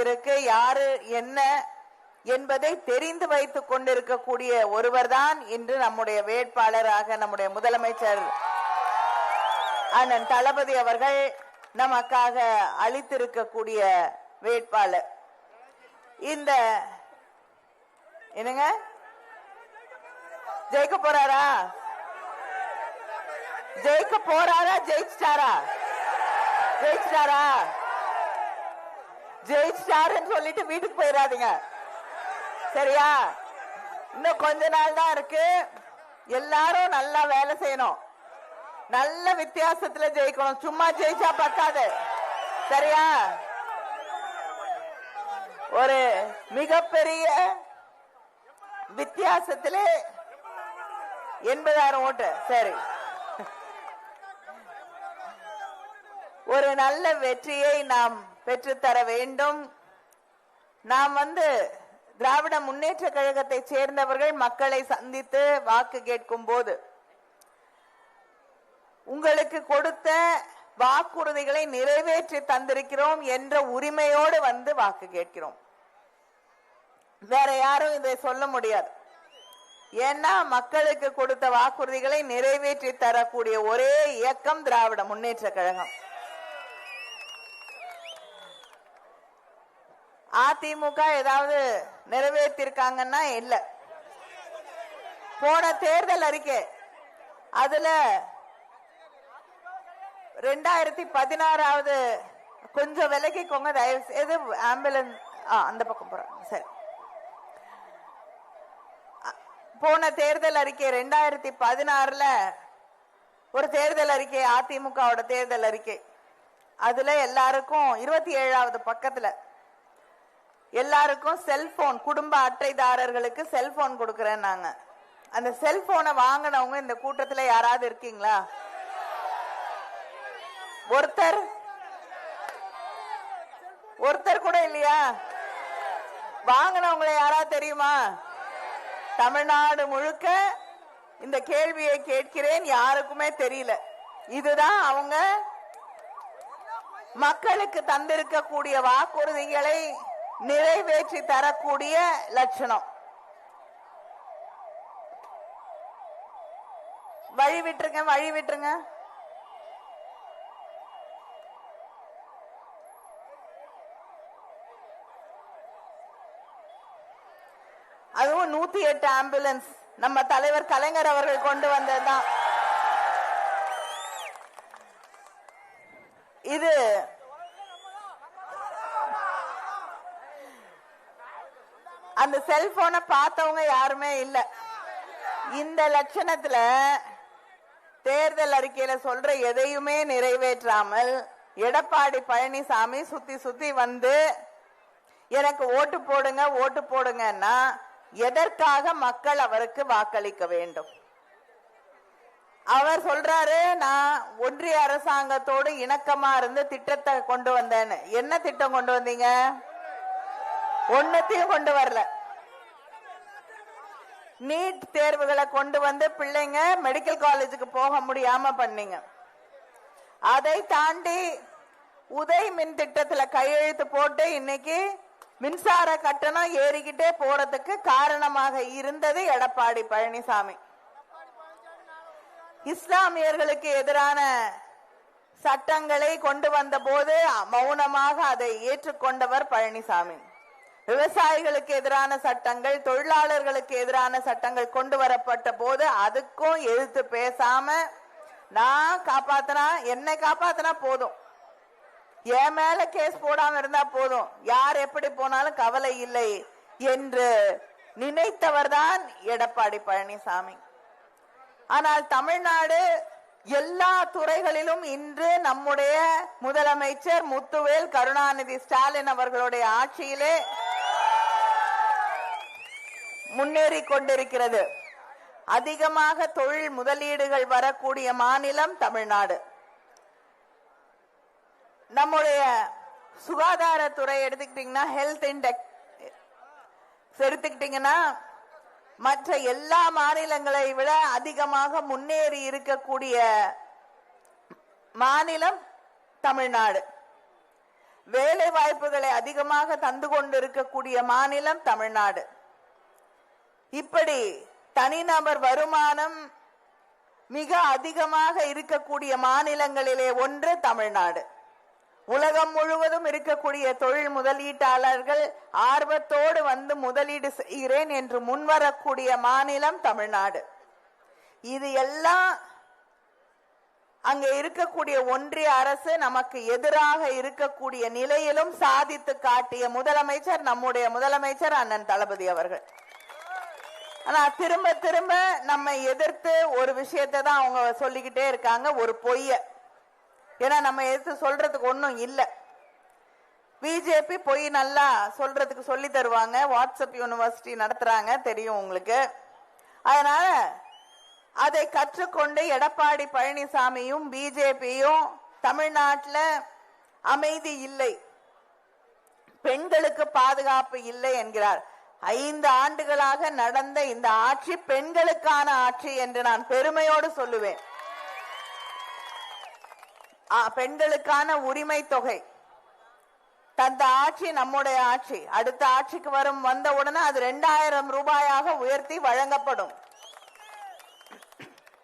இருக்கு யாரு என்ன என்பதை தெரிந்து வைத்துக் கொண்டிருக்கக்கூடிய ஒருவர்தான் இன்று நம்முடைய வேட்பாளராக நம்முடைய முதலமைச்சர் அண்ணன் தளபதி அவர்கள் நமக்காக அளித்திருக்கக்கூடிய வேட்பாளர். இந்த என்னங்க ஜெயிக்க போறாரா? ஜெயிக்க போறாரா? ஜெயிச்சிட்டாரா? ஜெயிச்சிட்டாரா? ஜெயிச்சிட்டாருன்னு சொல்லிட்டு வீட்டுக்கு போயிடாதீங்க, சரியா? இன்னும் கொஞ்ச நாள் தான் இருக்கு. எல்லாரும் நல்லா வேலை செய்யணும், நல்ல வித்தியாசத்துல ஜெயிக்கணும். சும்மா ஜெயிச்சா பத்தாது, சரியா? ஒரு மிகப்பெரிய வித்தியாசத்திலே 80,000 ஓட்டு. சரி, ஒரு நல்ல வெற்றியை நாம் பெற்றுத்தர வேண்டும். நாம் திராவிட முன்னேற்ற கழகத்தை சேர்ந்தவர்கள் மக்களை சந்தித்து வாக்கு கேட்கும் போது உங்களுக்கு கொடுத்த வாக்குறுதிகளை நிறைவேற்றி தந்திருக்கிறோம் என்ற உரிமையோடு வாக்கு கேட்கிறோம். வேற யாரும் இதை சொல்ல முடியாது. ஏன்னா மக்களுக்கு கொடுத்த வாக்குறுதிகளை நிறைவேற்றி தரக்கூடிய ஒரே இயக்கம் திராவிட முன்னேற்ற கழகம். அதிமுக ஏதாவது நிறைவேற்றிருக்காங்கன்னா இல்ல. போன தேர்தல் அறிக்கை அதுல 2016 கொஞ்சம் விலகிக்கோங்க தயவு செய்து. ஆம்புலன்ஸ் அந்த பக்கம் போறாங்க. சரி, போன தேர்தல் அறிக்கை 2016 ஒரு தேர்தல் அறிக்கை, அதிமுகவோட தேர்தல் அறிக்கை. அதுல எல்லாருக்கும் 27வது பக்கத்துல எல்லாருக்கும் செல்போன், குடும்ப அட்டைதாரர்களுக்கு செல்போன் கொடுக்கறேன்னாங்க. அந்த செல்போனை வாங்கினவங்க இந்த கூட்டத்துல யாராவது இருக்கீங்களா? ஒருத்தர் கூட இல்லையா? வாங்கினவங்களை யாராவது தெரியுமா? தமிழ்நாடு முழுக்க இந்த கேள்வியை கேட்கிறேன், யாருக்குமே தெரியல. இதுதான் அவங்க மக்களுக்கு தந்திருக்கக்கூடிய வாக்குறுதிகளை நிறைவேற்றி தரக்கூடிய லட்சணம். வழி விட்டுருங்க, வழி விட்டுருங்க. அதுவும் 108 ஆம்புலன்ஸ் நம்ம தலைவர் கலைஞர் அவர்கள் கொண்டு வந்ததுதான். இது அந்த செல்போனை பார்த்தவங்க யாருமே இல்ல. இந்த லட்சணத்துல தேர்தல் அறிக்கையில சொல்ற எதையுமே நிறைவேற்றாமல் எடப்பாடி பழனிசாமி சுத்தி சுத்தி எனக்கு ஓட்டு போடுங்க ஓட்டு போடுங்கன்னா எதற்காக மக்கள் அவருக்கு வாக்களிக்க வேண்டும்? அவர் சொல்றாரு, நான் ஒன்றிய அரசாங்கத்தோடு இணக்கமா இருந்து திட்டத்தை கொண்டு வந்தேன்னு. என்ன திட்டம் கொண்டு வந்தீங்க? ஒன்னத்தையும் கொண்டு வரல. நீட் தேர்வுகளை கொண்டு பிள்ளைங்க மெடிக்கல் காலேஜுக்கு போக முடியாம பண்ணீங்க. அதை தாண்டி உதய் மின் திட்டத்துல கையெழுத்து போட்டு இன்னைக்கு மின்சார கட்டணம் ஏறிக்கிட்டே போறதுக்கு காரணமாக இருந்தது எடப்பாடி பழனிசாமி. இஸ்லாமியர்களுக்கு எதிரான சட்டங்களை கொண்டு வந்த போது மௌனமாக அதை ஏற்றுக்கொண்டவர் பழனிசாமி. விவசாயிகளுக்கு எதிரான சட்டங்கள், தொழிலாளர்களுக்கு எதிரான சட்டங்கள் கொண்டு வரப்பட்ட போது அதுக்கும் எதிர்த்து பேசாம நான் காப்பாத்தினா, என்னை காப்பாத்தினா போதும், என் மேல கேஸ் போடாம இருந்தா போதும், யார் எப்படி போனாலும் கவலை இல்லை என்று நினைத்தவர் தான் எடப்பாடி பழனிசாமி. ஆனால் தமிழ்நாடு எல்லா துறைகளிலும் இன்று நம்முடைய முதலமைச்சர் முத்துவேல் கருணாநிதி ஸ்டாலின் அவர்களுடைய ஆட்சியிலே முன்னேறி கொண்டிருக்கிறது. அதிகமாக தொழில் முதலீடுகள் வரக்கூடிய மாநிலம் தமிழ்நாடு. நம்முடைய சுகாதாரத்துறை எடுத்துக்கிட்டீங்கன்னா, ஹெல்த் இண்டெக்ஸ் எடுத்துக்கிட்டீங்கன்னா, மற்ற எல்லா மாநிலங்களை விட அதிகமாக முன்னேறி இருக்கக்கூடிய மாநிலம் தமிழ்நாடு. வேலை வாய்ப்புகளை அதிகமாக தந்து கொண்டிருக்கக்கூடிய மாநிலம் தமிழ்நாடு. இப்படி தனிநபர் வருமானம் மிக அதிகமாக இருக்கக்கூடிய மாநிலங்களிலே ஒன்று தமிழ்நாடு. உலகம் முழுவதும் இருக்கக்கூடிய தொழில் முதலீட்டாளர்கள் ஆர்வத்தோடு வந்து முதலீடு செய்கிறேன் என்று முன்வரக்கூடிய மாநிலம் தமிழ்நாடு. இது எல்லாம் அங்க இருக்கக்கூடிய ஒன்றிய அரசு நமக்கு எதிராக இருக்கக்கூடிய நிலையிலும் சாதித்து காட்டிய முதலமைச்சர் நம்முடைய முதலமைச்சர் அண்ணன் தளபதி அவர்கள். ஆனா திரும்ப திரும்ப நம்ம எதிர்த்து ஒரு விஷயத்தை தான் அவங்க சொல்லிக்கிட்டே இருக்காங்க, ஒரு பொய்ய. ஏன்னா நம்ம எதிர்த்து சொல்றதுக்கு ஒன்றும் இல்லை. பிஜேபி பொய் நல்லா சொல்றதுக்கு சொல்லி தருவாங்க. வாட்ஸ்அப் யூனிவர்சிட்டி நடத்துறாங்க, தெரியும் உங்களுக்கு. அதனால அதை கற்றுக்கொண்டு எடப்பாடி பழனிசாமியும் பிஜேபியும் தமிழ்நாட்டில் அமைதி இல்லை, பெண்களுக்கு பாதுகாப்பு இல்லை என்கிறார். 5 ஆண்டுகளாக நடந்த இந்த ஆட்சி பெண்களுக்கான ஆட்சி என்று நான் பெருமையோடு சொல்லுவேன். பெண்களுக்கான உரிமை தொகை தந்த ஆட்சி நம்முடைய ஆட்சி. அடுத்த ஆட்சிக்கு வந்த உடனே அது 2000 ரூபாயாக உயர்த்தி வழங்கப்படும்.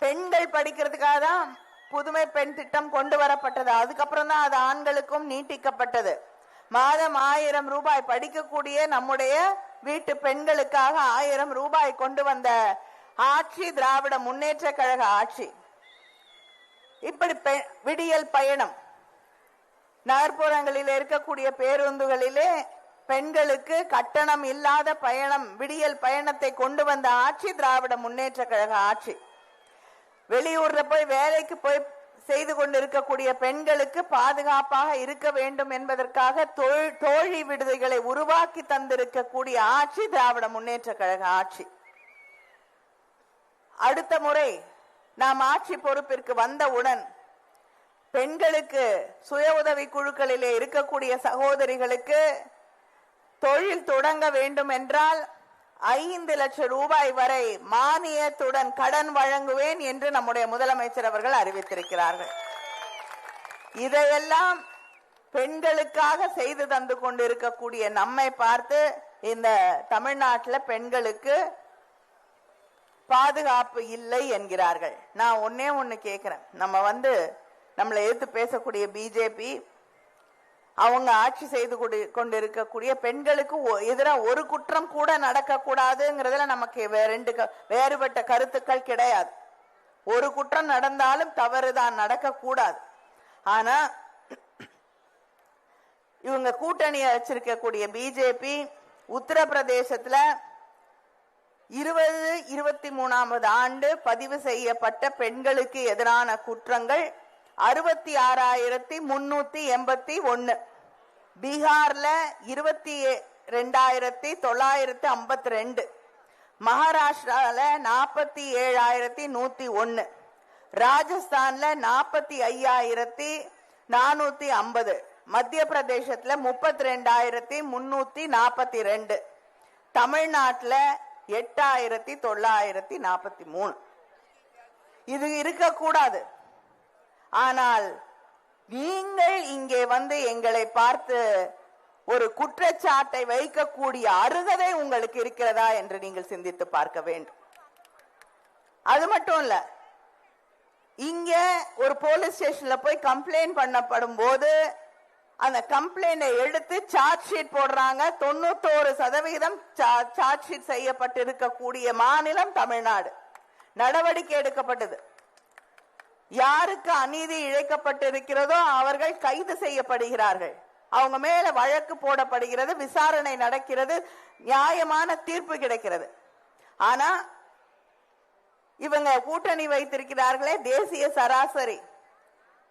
பெண்கள் படிக்கிறதுக்காக தான் புதுமை பெண் திட்டம் கொண்டு வரப்பட்டது. அதுக்கப்புறம் தான் அது ஆண்களுக்கும் நீட்டிக்கப்பட்டது. மாதம் 1000 ரூபாய் படிக்கக்கூடிய நம்முடைய வீட்டு பெண்களுக்காக 1000 ரூபாய் கொண்டு வந்த ஆட்சி திராவிட முன்னேற்ற கழக ஆட்சி. இப்படி விடியல் பயணம் நகர்ப்புறங்களில் இருக்கக்கூடிய பேருந்துகளிலே பெண்களுக்கு கட்டணம் இல்லாத பயணம், விடியல் பயணத்தை கொண்டு வந்த ஆட்சி திராவிட முன்னேற்ற கழக ஆட்சி. வெளியூர்ல போய் வேலைக்கு போய் செய்து கொண்டிருக்கக்கூடிய பெண்களுக்கு பாதுகாப்பாக இருக்க வேண்டும் என்பதற்காக தோழி விடுதிகளை உருவாக்கி தந்திருக்கக்கூடிய ஆட்சி திராவிட முன்னேற்ற கழக ஆட்சி. அடுத்த முறை நாம் ஆட்சி பொறுப்பிற்கு வந்தவுடன் பெண்களுக்கு சுய உதவி குழுக்களிலே இருக்கக்கூடிய சகோதரிகளுக்கு தொழில் தொடங்க வேண்டும் என்றால் 5 லட்சம் ரூபாய் வரை மானியத்துடன் கடன் வழங்குவேன் என்று நம்முடைய முதலமைச்சர் அவர்கள் அறிவித்திருக்கிறார்கள். இதையெல்லாம் பெண்களுக்காக செய்து தந்து கொண்டிருக்கக்கூடிய நம்மை பார்த்து இந்த தமிழ்நாட்டில் பெண்களுக்கு பாதுகாப்பு இல்லை என்கிறார்கள். நான் ஒன்னே ஒன்னு கேட்கிறேன். நம்மளை எதிர்த்து பேசக்கூடிய பிஜேபி அவங்க ஆட்சி செய்து கொண்டிருக்கக்கூடிய பெண்களுக்கு எதிராக ஒரு குற்றம் கூட நடக்க கூடாதுங்கிறதுல நமக்கு வேறுபட்ட கருத்துக்கள் கிடையாது. ஒரு குற்றம் நடந்தாலும் தவறுதான், நடக்க கூடாது. ஆனா இவங்க கூட்டணியை வச்சிருக்கக்கூடிய பிஜேபி உத்தரப்பிரதேசத்துல 2023 ஆண்டு பதிவு செய்யப்பட்ட பெண்களுக்கு எதிரான குற்றங்கள் 66,381, பீகார்ல 22,952, மகாராஷ்டிரால 47,101, ராஜஸ்தான்ல 45,450, மத்திய பிரதேசத்துல 32,342, தமிழ்நாட்டுல 8,943. இது இருக்கக்கூடாது. ஆனால் நீங்கள் இங்கே வந்து எங்களை பார்த்து ஒரு குற்றச்சாட்டை வைக்கக்கூடிய அருகதை உங்களுக்கு இருக்கிறதா என்று நீங்கள் சிந்தித்து பார்க்க வேண்டும். அது மட்டும் இல்ல, இங்க ஒரு போலீஸ் ஸ்டேஷன்ல போய் கம்ப்ளைண்ட் பண்ணப்படும் போது அந்த கம்ப்ளைண்டை எடுத்து சார்ஜ் ஷீட் போடுறாங்க. 91% சார்ஜ் ஷீட் செய்யப்பட்டிருக்கக்கூடிய மாநிலம் தமிழ்நாடு. நடவடிக்கை எடுக்கப்பட்டது. யாருக்கு அநீதி இழைக்கப்பட்டிருக்கிறதோ அவர்கள் கைது செய்யப்படுகிறார்கள். அவங்க மேல வழக்கு போடப்படுகிறது, விசாரணை நடக்கிறது, நியாயமான தீர்ப்பு கிடைக்கிறது. ஆனா இவங்க கூட்டணி வைத்திருக்கிறார்களே, தேசிய சராசரி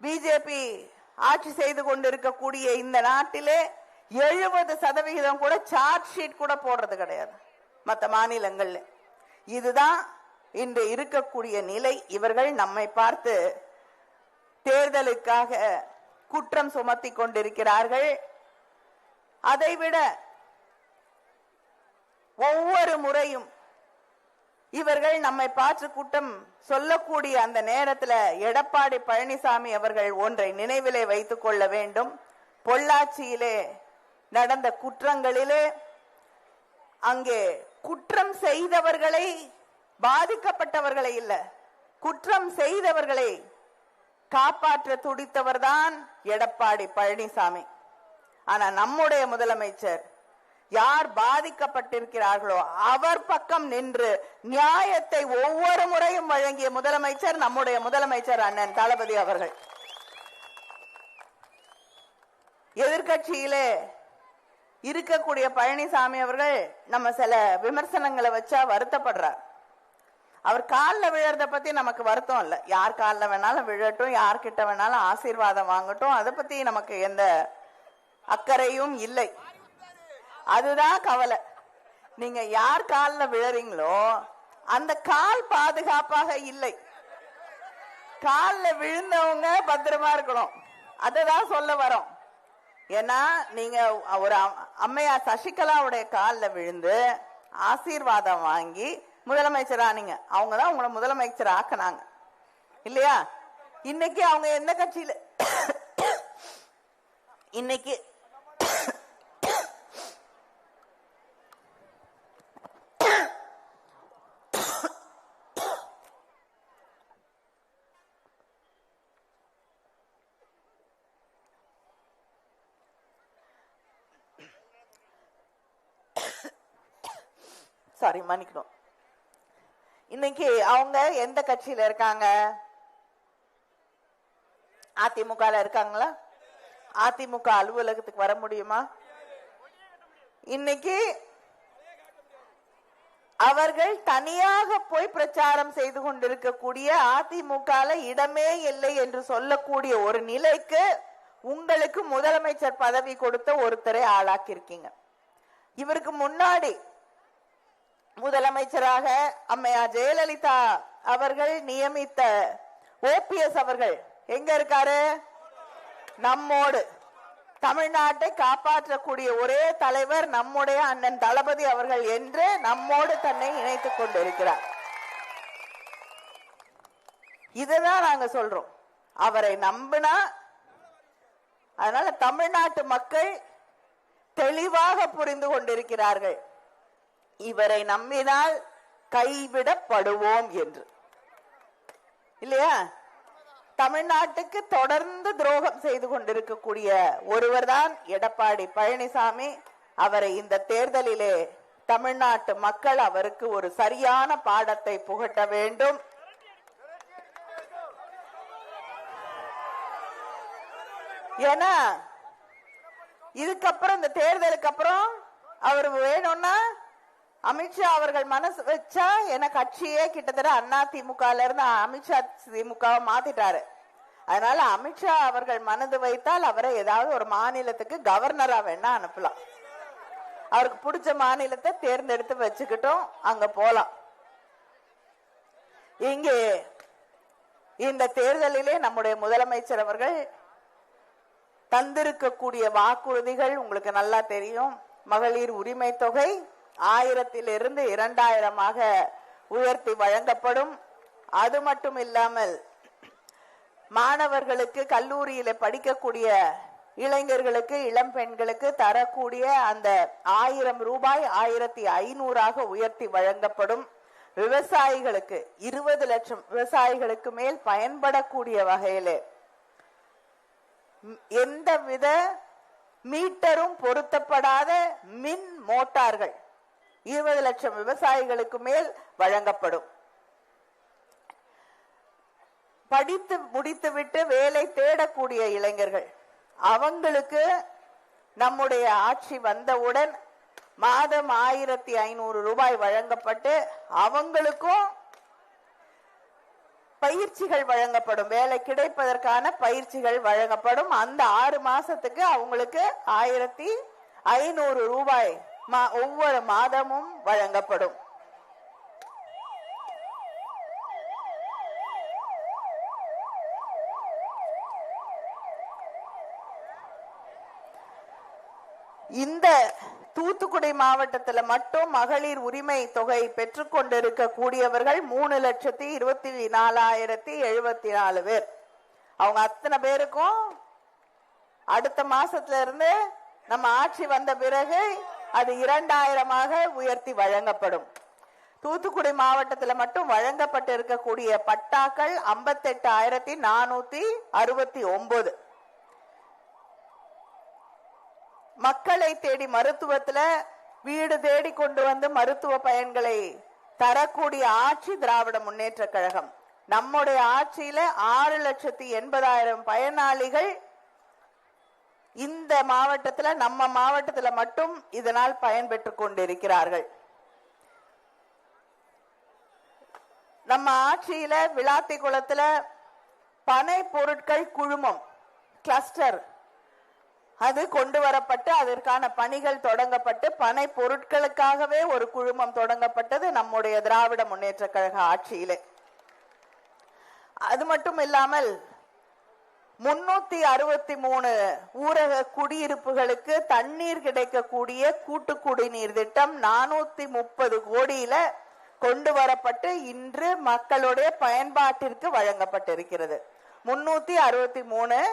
பிஜேபி ஆட்சி செய்து கொண்டிருக்கக்கூடிய இந்த நாட்டிலே 70% கூட சார்ஜ் ஷீட் கூட போடுறது கிடையாது மற்ற மாநிலங்கள்ல. இதுதான் இன்று இருக்கக்கூடிய நிலை. இவர்கள் நம்மை பார்த்து தேர்தலுக்காக குற்றம் சுமத்தி கொண்டிருக்கிறார்கள். அதைவிட ஒவ்வொரு முறையும் இவர்கள் நம்மை பார்த்து குற்றம் சொல்லக்கூடிய அந்த நேரத்தில் எடப்பாடி பழனிசாமி அவர்கள் ஒன்றை நினைவிலே வைத்துக் கொள்ள வேண்டும். பொள்ளாச்சியிலே நடந்த குற்றங்களிலே அங்கே குற்றம் செய்தவர்களை, பாதிக்கப்பட்டவர்களை இல்ல, குற்றம் செய்தவர்களை காப்பாற்ற துடித்தவர்தான் எடப்பாடி பழனிசாமி. ஆனா நம்முடைய முதலமைச்சர் யார் பாதிக்கப்பட்டிருக்கிறார்களோ அவர் பக்கம் நின்று நியாயத்தை ஒவ்வொரு முறையும் வழங்கிய முதலமைச்சர் நம்முடைய முதலமைச்சர் அண்ணன் தளபதி அவர்கள். எதிர்கட்சியிலே இருக்கக்கூடிய பழனிசாமி அவர்கள் நம்ம சில விமர்சனங்களை வச்சா வருத்தப்படுறார். அவர் காலில் விழறத பத்தி நமக்கு வருத்தம் இல்லை. யார் காலில் வேணாலும் விழட்டும், யார்கிட்ட வேணாலும் ஆசீர்வாதம் வாங்கட்டும், அதை பத்தி நமக்கு எந்த அக்கறையும் இல்லை. அதுதான் கவலை. நீங்க யார் காலில் விழறீங்களோ அந்த கால் பாதுகாப்பாக இல்லை. காலில் விழுந்தவங்க பத்திரமா இருக்கணும், அததான் சொல்ல வரோம். ஏன்னா நீங்க ஒரு அம்மையார் சசிகலாவுடைய காலில் விழுந்து ஆசீர்வாதம் வாங்கி முதலமைச்சர் ஆனீங்க. அவங்கதான் உங்களை முதலமைச்சர் ஆக்கினாங்க இல்லையா? இன்னைக்கு அவங்க எந்த கட்சியில, இன்னைக்கு சாரி மன்னிக்கணும், இன்னைக்கு அவங்க எந்த கட்சியில இருக்காங்க? அதிமுக இருக்காங்களா? அதிமுக அலுவலகத்துக்கு வர முடியுமா? இன்னைக்கு அவர்கள் தனியாக போய் பிரச்சாரம் செய்து கொண்டிருக்கக்கூடிய அதிமுக இடமே இல்லை என்று சொல்லக்கூடிய ஒரு நிலைக்கு உங்களுக்கு முதலமைச்சர் பதவி கொடுத்த ஒருத்தரை ஆளாக்கி இருக்கீங்க. இவருக்கு முன்னாடி முதலமைச்சராக அம்மையார் ஜெயலலிதா அவர்கள் நியமித்த ஓபிஎஸ் அவர்கள் எங்க இருக்காரு? நம்மோடு. தமிழ்நாட்டை காப்பாற்றக்கூடிய ஒரே தலைவர் நம்முடைய அண்ணன் தளபதி அவர்கள் என்று நம்மோடு தன்னை இணைத்துக் கொண்டிருக்கிறார். இதுதான் நாங்க சொல்றோம். அவரை நம்பினா, அதனால தமிழ்நாட்டு மக்கள் தெளிவாக புரிந்து கொண்டிருக்கிறார்கள், இவரை நம்பினால் கைவிடப்படுவோம் என்று. இல்லையா? தமிழ்நாட்டுக்கு தொடர்ந்து துரோகம் செய்து கொண்டிருக்கக்கூடிய ஒருவர் தான் எடப்பாடி பழனிசாமி. அவரை இந்த தேர்தலிலே தமிழ்நாட்டு மக்கள் அவருக்கு ஒரு சரியான பாடத்தை புகட்ட வேண்டும். ஏன்னா இதுக்கப்புறம், இந்த தேர்தலுக்கு அப்புறம் அவர் வேணும்னா அமித்ஷா அவர்கள் மனசு வச்சா, என கட்சியே கிட்டத்தட்ட அண்ணா திமுக இருந்து அமித்ஷா திமுகவை மாத்திட்டாரு. அதனால அமித்ஷா அவர்கள் மனது வைத்தால் அவரை ஏதாவது ஒரு மாநிலத்துக்கு கவர்னரா வேணா அனுப்பலாம். அவருக்கு பிடிச்ச மாநிலத்தை தேர்ந்தெடுத்து வச்சுக்கிட்டோம், அங்க போலாம். இங்கே இந்த தேர்தலிலே நம்முடைய முதலமைச்சர் அவர்கள் தந்திருக்கக்கூடிய வாக்குறுதிகள் உங்களுக்கு நல்லா தெரியும். மகளிர் உரிமை தொகை 1000 2000 உயர்த்தி வழங்கப்படும். அது மட்டும் இல்லாமல் மாணவர்களுக்கு, கல்லூரியில படிக்கக்கூடிய இளைஞர்களுக்கு, இளம் பெண்களுக்கு தரக்கூடிய அந்த 1000 ரூபாய் 1500 உயர்த்தி வழங்கப்படும். விவசாயிகளுக்கு 20 லட்சம் விவசாயிகளுக்கு மேல் பயன்படக்கூடிய வகையிலே எந்தவித மீட்டரும் பொருத்தப்படாத மின் மோட்டார்கள் 20 லட்சம் விவசாயிகளுக்கு மேல் வழங்கப்படும். படித்து முடித்துவிட்டு வேலை தேடக்கூடிய இளைஞர்கள், அவங்களுக்கு நம்முடைய ஆட்சி வந்தவுடன் மாதம் 1500 ரூபாய் வழங்கப்பட்டு அவங்களுக்கும் பயிற்சிகள் வழங்கப்படும். வேலை கிடைப்பதற்கான பயிற்சிகள் வழங்கப்படும். அந்த 6 மாசத்துக்கு அவங்களுக்கு 1500 ரூபாய் ஒவ்வொரு மாதமும் வழங்கப்படும். இந்த தூத்துக்குடி மாவட்டத்தில் மட்டும் மகளிர் உரிமை தொகை பெற்றுக் கொண்டிருக்கக்கூடியவர்கள் 3,24,074 பேர். அவங்க அத்தனை பேருக்கும் அடுத்த மாசத்துல இருந்து நம்ம ஆட்சி வந்த பிறகு அது 2000 உயர்த்தி வழங்கப்படும். தூத்துக்குடி மாவட்டத்தில் மட்டும் வழங்கப்பட்டு இருக்கக்கூடிய பட்டாக்கள் 58,469. மக்களை தேடி மருத்துவத்துல வீடு தேடி கொண்டு வந்து மருத்துவ பயன்களை தரக்கூடிய ஆட்சி திராவிட முன்னேற்ற கழகம். நம்முடைய ஆட்சியில 6,80,000 பயனாளிகள் இந்த மாவட்டத்துல, நம்ம மாவட்டத்துல மட்டும் இதனால் பயன்பெற்றுக் கொண்டிருக்கிறார்கள். நம்ம ஆட்சியில விளாத்திக்குளத்துல பனை பொருட்கள் குழுமம் கிளஸ்டர் அது கொண்டு வரப்பட்டு அதற்கான பணிகள் தொடங்கப்பட்டு பனை பொருட்களுக்காகவே ஒரு குழுமம் தொடங்கப்பட்டது நம்முடைய திராவிட முன்னேற்ற கழக ஆட்சியிலே. அது மட்டும் இல்லாமல் 363 ஊரக குடியிருப்புகளுக்கு தண்ணீர் கிடைக்கக்கூடிய கூட்டு குடிநீர் திட்டம் 430 கோடியில கொண்டு வரப்பட்டு இன்று மக்களுடைய பயன்பாட்டிற்கு வழங்கப்பட்டிருக்கிறது. 363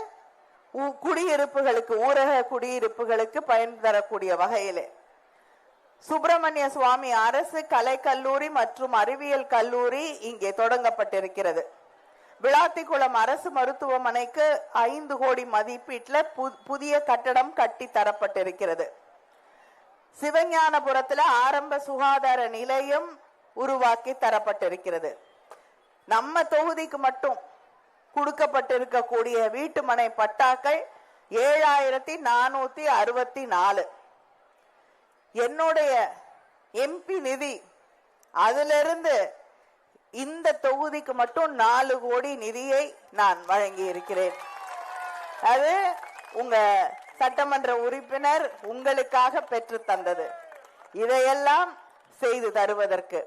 குடியிருப்புகளுக்கு, ஊரக குடியிருப்புகளுக்கு பயன் தரக்கூடிய வகையிலே சுப்பிரமணிய சுவாமி அரசு கலைக்கல்லூரி மற்றும் அறிவியல் கல்லூரி இங்கே தொடங்கப்பட்டிருக்கிறது. விளாத்திக்குளம் அரசு மருத்துவமனைக்கு 5 கோடி மதிப்பீட்டில் புதிய கட்டடம் கட்டி தரப்பட்டிருக்கிறது. சிவஞானபுரத்தில் ஆரம்ப சுகாதார நிலையம் உருவாக்கி தரப்பட்டிருக்கிறது. நம்ம தொகுதிக்கு மட்டும் கொடுக்கப்பட்டிருக்கக்கூடிய வீட்டுமனை பட்டாக்கள் 7,464. என்னுடைய எம்பி நிதி அதிலிருந்து இந்த தொகுதிக்கு மட்டும் 4 கோடி நிதியை நான் வழங்கி இருக்கிறேன். அது உங்க சட்டமன்ற உறுப்பினர் உங்களுக்காக பெற்று தந்தது. இதையெல்லாம் செய்து தருவதற்கு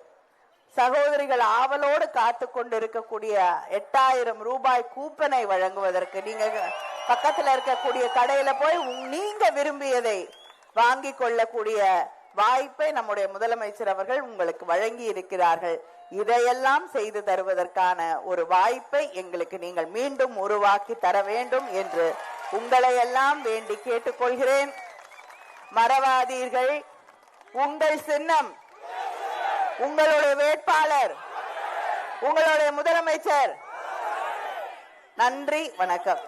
சகோதரிகள் ஆவலோடு காத்து கொண்டிருக்கக்கூடிய 8,000 ரூபாய் கூப்பனை வழங்குவதற்கு நீங்க பக்கத்துல இருக்கக்கூடிய கடையில போய் நீங்க விரும்பியதை வாங்கி கொள்ளக்கூடிய வாய்ப்பை நம்முடைய முதலமைச்சர் அவர்கள் உங்களுக்கு வழங்கி இருக்கிறார்கள். இதையெல்லாம் செய்து தருவதற்கான ஒரு வாய்ப்பை எங்களுக்கு நீங்கள் மீண்டும் உருவாக்கி தர வேண்டும் என்று உங்களை எல்லாம் வேண்டி கேட்டுக்கொள்கிறேன். மறவாதீர்கள், உங்கள் சின்னம், உங்களுடைய வேட்பாளர், உங்களுடைய முதலமைச்சர். நன்றி, வணக்கம்.